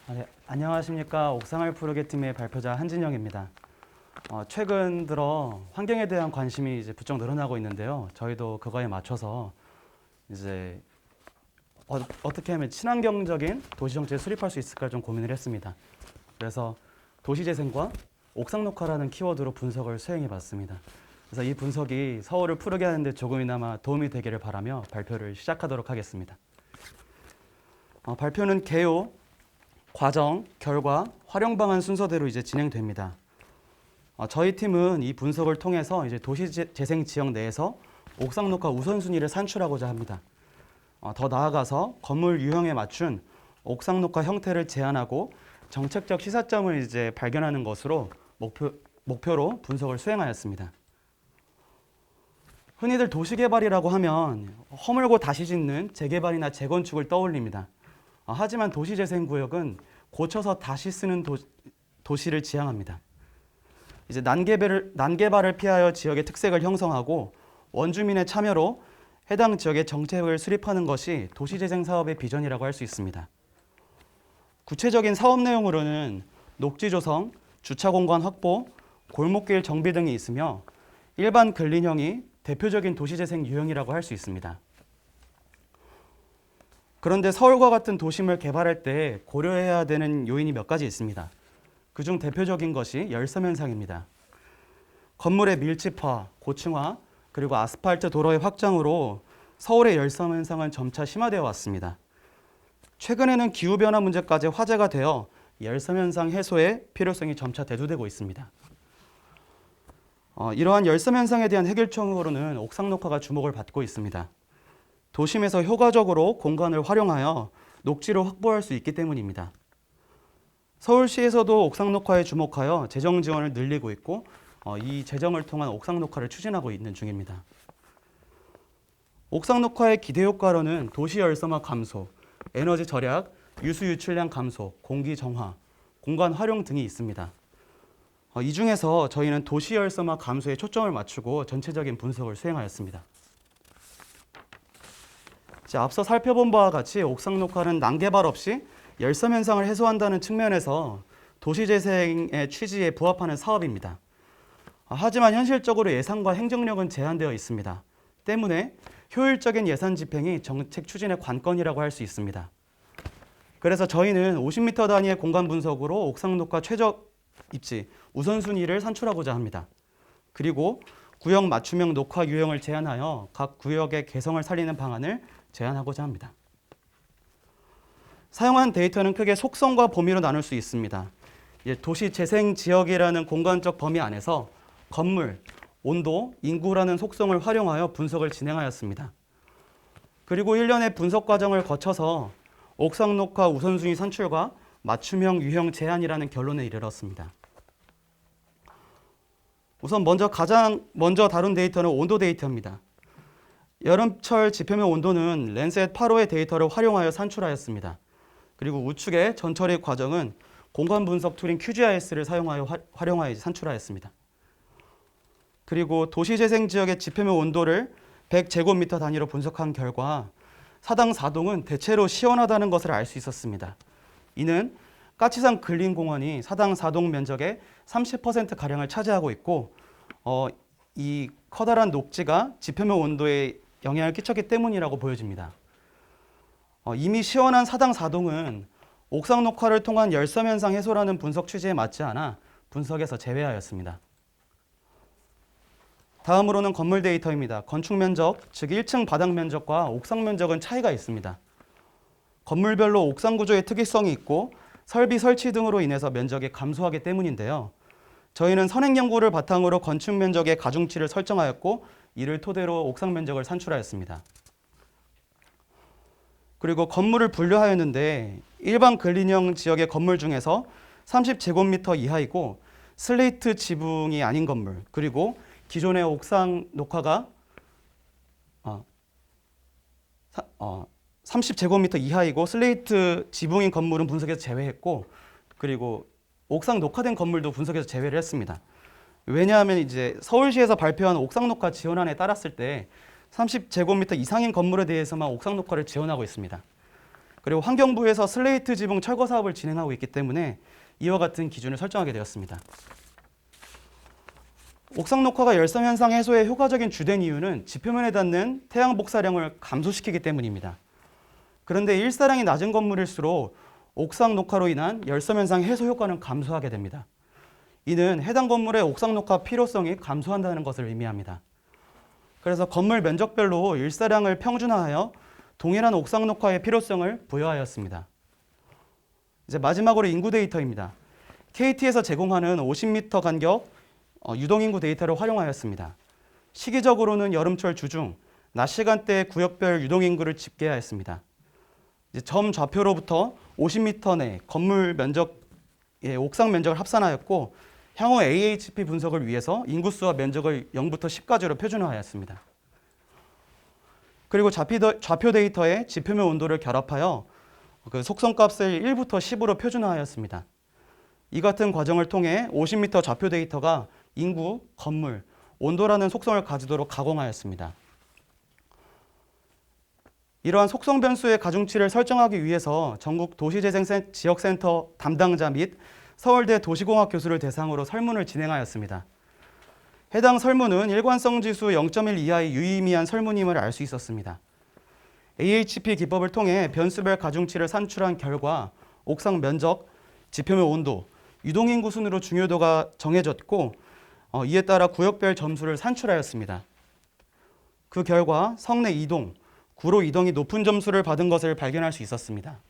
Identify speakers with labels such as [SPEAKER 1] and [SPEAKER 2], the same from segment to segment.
[SPEAKER 1] 네, 안녕하십니까. 옥상을 푸르게 팀의 발표자 한진영입니다. 최근 들어 환경에 대한 관심이 이제 부쩍 늘어나고 있는데요. 저희도 그거에 맞춰서 이제 어떻게 하면 친환경적인 도시 정책을 수립할 수 있을까 좀 고민을 했습니다. 그래서 도시재생과 옥상 녹화라는 키워드로 분석을 수행해 봤습니다. 그래서 이 분석이 서울을 푸르게 하는데 조금이나마 도움이 되기를 바라며 발표를 시작하도록 하겠습니다. 발표는 개요, 과정, 결과, 활용 방안 순서대로 이제 진행됩니다. 저희 팀은 이 분석을 통해서 이제 도시재생 지역 내에서 옥상 녹화 우선순위를 산출하고자 합니다. 더 나아가서 건물 유형에 맞춘 옥상 녹화 형태를 제안하고 정책적 시사점을 이제 발견하는 것으로 목표로 분석을 수행하였습니다. 흔히들 도시개발이라고 하면 허물고 다시 짓는 재개발이나 재건축을 떠올립니다. 하지만 도시재생구역은 고쳐서 다시 쓰는 도시를 지향합니다. 이제 난개발을 피하여 지역의 특색을 형성하고 원주민의 참여로 해당 지역의 정책을 수립하는 것이 도시재생 사업의 비전이라고 할 수 있습니다. 구체적인 사업 내용으로는 녹지 조성, 주차 공간 확보, 골목길 정비 등이 있으며 일반 근린형이 대표적인 도시재생 유형이라고 할 수 있습니다. 그런데 서울과 같은 도심을 개발할 때 고려해야 되는 요인이 몇 가지 있습니다. 그중 대표적인 것이 열섬 현상입니다. 건물의 밀집화, 고층화, 그리고 아스팔트 도로의 확장으로 서울의 열섬 현상은 점차 심화되어 왔습니다. 최근에는 기후변화 문제까지 화제가 되어 열섬 현상 해소의 필요성이 점차 대두되고 있습니다. 이러한 열섬 현상에 대한 해결책으로는 옥상 녹화가 주목을 받고 있습니다. 도심에서 효과적으로 공간을 활용하여 녹지를 확보할 수 있기 때문입니다. 서울시에서도 옥상 녹화에 주목하여 재정 지원을 늘리고 있고 이 재정을 통한 옥상 녹화를 추진하고 있는 중입니다. 옥상 녹화의 기대 효과로는 도시 열섬화 감소, 에너지 절약, 유수 유출량 감소, 공기 정화, 공간 활용 등이 있습니다. 이 중에서 저희는 도시 열섬화 감소에 초점을 맞추고 전체적인 분석을 수행하였습니다. 앞서 살펴본 바와 같이 옥상 녹화는 난개발 없이 열섬 현상을 해소한다는 측면에서 도시재생의 취지에 부합하는 사업입니다. 하지만 현실적으로 예산과 행정력은 제한되어 있습니다. 때문에 효율적인 예산 집행이 정책 추진의 관건이라고 할 수 있습니다. 그래서 저희는 50m 단위의 공간 분석으로 옥상 녹화 최적 입지 우선순위를 산출하고자 합니다. 그리고 구역 맞춤형 녹화 유형을 제안하여 각 구역의 개성을 살리는 방안을 제안하고자 합니다. 사용한 데이터는 크게 속성과 범위로 나눌 수 있습니다. 도시 재생 지역이라는 공간적 범위 안에서 건물, 온도, 인구라는 속성을 활용하여 분석을 진행하였습니다. 그리고 1년의 분석 과정을 거쳐서 옥상 녹화 우선순위 산출과 맞춤형 유형 제안이라는 결론에 이르렀습니다. 우선 가장 먼저 다룬 데이터는 온도 데이터입니다. 여름철 지표면 온도는 랜셋 8호의 데이터를 활용하여 산출하였습니다. 그리고 우측의 전처리 과정은 공간 분석 툴인 QGIS를 사용하여 활용하여 산출하였습니다. 그리고 도시재생 지역의 지표면 온도를 100제곱미터 단위로 분석한 결과 사당 4동은 대체로 시원하다는 것을 알 수 있었습니다. 이는 까치산 근린공원이 사당 4동 면적의 30%가량을 차지하고 있고 이 커다란 녹지가 지표면 온도에 영향을 끼쳤기 때문이라고 보여집니다. 이미 시원한 사당 4동은 옥상 녹화를 통한 열섬 현상 해소라는 분석 취지에 맞지 않아 분석에서 제외하였습니다. 다음으로는 건물 데이터입니다. 건축 면적, 즉 1층 바닥 면적과 옥상 면적은 차이가 있습니다. 건물별로 옥상 구조의 특이성이 있고 설비 설치 등으로 인해서 면적이 감소하기 때문인데요. 저희는 선행 연구를 바탕으로 건축 면적의 가중치를 설정하였고 이를 토대로 옥상 면적을 산출하였습니다. 그리고 건물을 분류하였는데 일반 근린형 지역의 건물 중에서 30제곱미터 이하이고 슬레이트 지붕이 아닌 건물, 그리고 기존의 옥상 녹화가 30제곱미터 이하이고 슬레이트 지붕인 건물은 분석에서 제외했고, 그리고 옥상 녹화된 건물도 분석에서 제외를 했습니다. 왜냐하면 이제 서울시에서 발표한 옥상 녹화 지원안에 따랐을 때 30제곱미터 이상인 건물에 대해서만 옥상 녹화를 지원하고 있습니다. 그리고 환경부에서 슬레이트 지붕 철거 사업을 진행하고 있기 때문에 이와 같은 기준을 설정하게 되었습니다. 옥상 녹화가 열섬 현상 해소의 효과적인 주된 이유는 지표면에 닿는 태양 복사량을 감소시키기 때문입니다. 그런데 일사량이 낮은 건물일수록 옥상 녹화로 인한 열섬 현상 해소 효과는 감소하게 됩니다. 이는 해당 건물의 옥상 녹화 필요성이 감소한다는 것을 의미합니다. 그래서 건물 면적별로 일사량을 평준화하여 동일한 옥상 녹화의 필요성을 부여하였습니다. 이제 마지막으로 인구 데이터입니다. KT에서 제공하는 50m 간격 유동인구 데이터를 활용하였습니다. 시기적으로는 여름철 주중, 낮 시간대 구역별 유동인구를 집계하였습니다. 이제 점 좌표로부터 50m 내 건물 면적, 옥상 면적을 합산하였고 향후 AHP 분석을 위해서 인구수와 면적을 0부터 10까지로 표준화하였습니다. 그리고 좌표 데이터에 지표면 온도를 결합하여 그 속성값을 1부터 10으로 표준화하였습니다. 이 같은 과정을 통해 50m 좌표 데이터가 인구, 건물, 온도라는 속성을 가지도록 가공하였습니다. 이러한 속성 변수의 가중치를 설정하기 위해서 전국 도시재생지역센터 담당자 및 서울대 도시공학 교수를 대상으로 설문을 진행하였습니다. 해당 설문은 일관성 지수 0.1 이하의 유의미한 설문임을 알 수 있었습니다. AHP 기법을 통해 변수별 가중치를 산출한 결과 옥상 면적, 지표면 온도, 유동인구 순으로 중요도가 정해졌고 이에 따라 구역별 점수를 산출하였습니다. 그 결과 성내 이동, 구로 이동이 높은 점수를 받은 것을 발견할 수 있었습니다.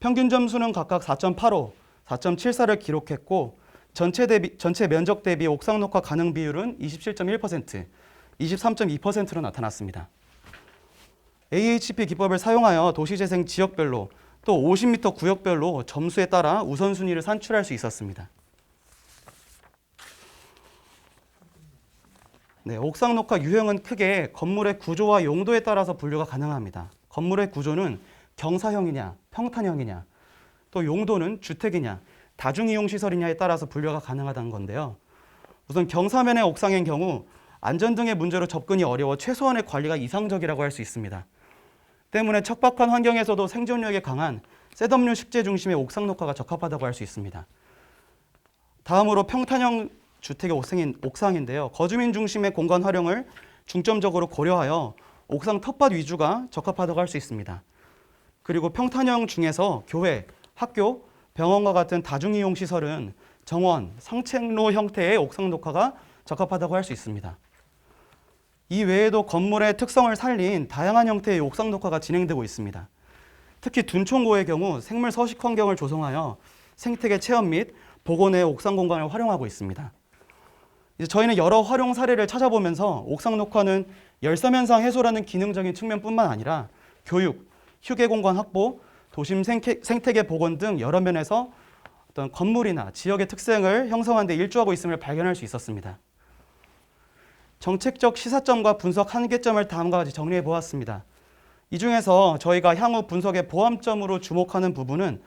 [SPEAKER 1] 평균 점수는 각각 4.85, 4.74를 기록했고 전체 면적 대비 옥상 녹화 가능 비율은 27.1%, 23.2%로 나타났습니다. AHP 기법을 사용하여 도시재생 지역별로 또 50m 구역별로 점수에 따라 우선순위를 산출할 수 있었습니다. 네, 옥상 녹화 유형은 크게 건물의 구조와 용도에 따라서 분류가 가능합니다. 건물의 구조는 경사형이냐, 평탄형이냐, 또 용도는 주택이냐, 다중이용시설이냐에 따라서 분류가 가능하다는 건데요. 우선 경사면의 옥상인 경우 안전 등의 문제로 접근이 어려워 최소한의 관리가 이상적이라고 할 수 있습니다. 때문에 척박한 환경에서도 생존력이 강한 셋업류 식재 중심의 옥상 녹화가 적합하다고 할 수 있습니다. 다음으로 평탄형 주택의 옥상인데요. 거주민 중심의 공간 활용을 중점적으로 고려하여 옥상 텃밭 위주가 적합하다고 할 수 있습니다. 그리고 평탄형 중에서 교회, 학교, 병원과 같은 다중이용 시설은 정원, 상책로 형태의 옥상 녹화가 적합하다고 할 수 있습니다. 이 외에도 건물의 특성을 살린 다양한 형태의 옥상 녹화가 진행되고 있습니다. 특히 둔촌고의 경우 생물 서식 환경을 조성하여 생태계 체험 및 복원의 옥상 공간을 활용하고 있습니다. 이제 저희는 여러 활용 사례를 찾아보면서 옥상 녹화는 열섬 현상 해소라는 기능적인 측면뿐만 아니라 교육, 휴게 공간 확보, 도심 생태계 복원 등 여러 면에서 어떤 건물이나 지역의 특성을 형성하는 데 일조하고 있음을 발견할 수 있었습니다. 정책적 시사점과 분석 한계점을 다음과 같이 정리해 보았습니다. 이 중에서 저희가 향후 분석의 보완점으로 주목하는 부분은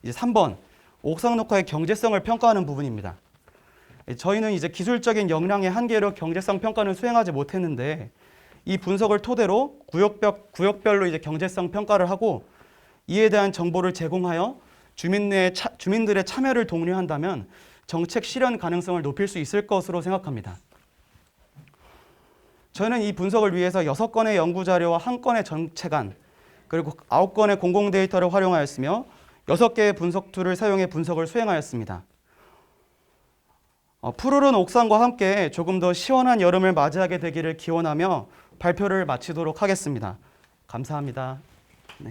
[SPEAKER 1] 이제 3번 옥상 녹화의 경제성을 평가하는 부분입니다. 저희는 이제 기술적인 역량의 한계로 경제성 평가는 수행하지 못했는데 이 분석을 토대로 구역별로 이제 경제성 평가를 하고 이에 대한 정보를 제공하여 주민들의 참여를 독려한다면 정책 실현 가능성을 높일 수 있을 것으로 생각합니다. 저희는 이 분석을 위해서 6건의 연구자료와 1건의 정책안, 그리고 9건의 공공 데이터를 활용하였으며 6개의 분석 툴을 사용해 분석을 수행하였습니다. 푸르른 옥상과 함께 조금 더 시원한 여름을 맞이하게 되기를 기원하며 발표를 마치도록 하겠습니다. 감사합니다. 네.